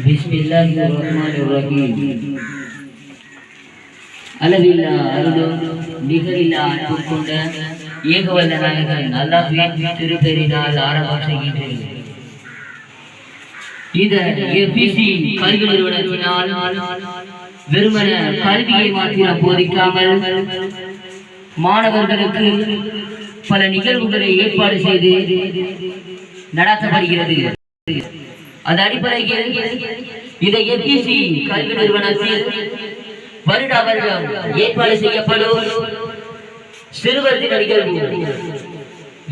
பிஸ்மில்லாஹிர்ரஹ்மானிர்ரஹீம். அளவில்லா அருளும் நிகரில்லா அன்பு கொண்ட ஏகவல்ல நாயகன் அல்லாஹ்வின் திருப்பெயரினால் ஆரம்பம் செய்கின்றேன். இந்த எபிசி கல்வி நிறுவனத்தினால் வெறுமன கல்வியை மாத்திரம் போதிக்காமல் மாணவர்களுக்கு பல நிகழ்வுகளை ஏற்பாடு செய்து நடத்தப்படுகிறது. அந்த அடிப்படையில் இந்த எபிசி கல்வி நிறுவனத்தில் வருட வருடம் ஏற்பாடு செய்யப்படும் சிறுவர் தின நிகழ்வு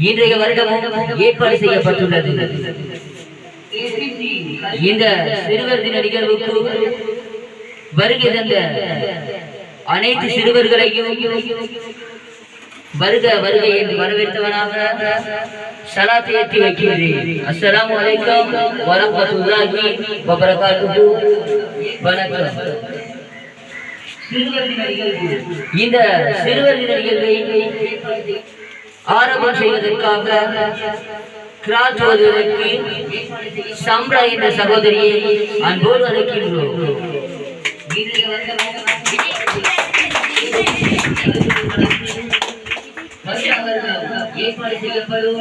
இன்றைய வருடமும் ஏற்பாடு செய்யப்பட்டுள்ளது. இந்த சிறுவர் தின நிகழ்வுக்கு வருகை தந்த அனைத்து சிறுவர்களையும் வருக வருகை என்று வரவேற்றவனாக ஸலாத்தை ஏற்றி வைக்கிறேன். அஸ்ஸலாமு அலைக்கும் வரஹ்மத்துல்லாஹி வபரகாத்துஹு. வணக்கம். இந்த சிறுவர் தின நிகழ்வை ஆரம்பம் செய்வதற்காக கிராத் ஓதுவதற்கு சம்ரா என்ற சகோதரியை அன்போடு அழைக்கின்றோம். ஏற்பாடு செய்யப்படும்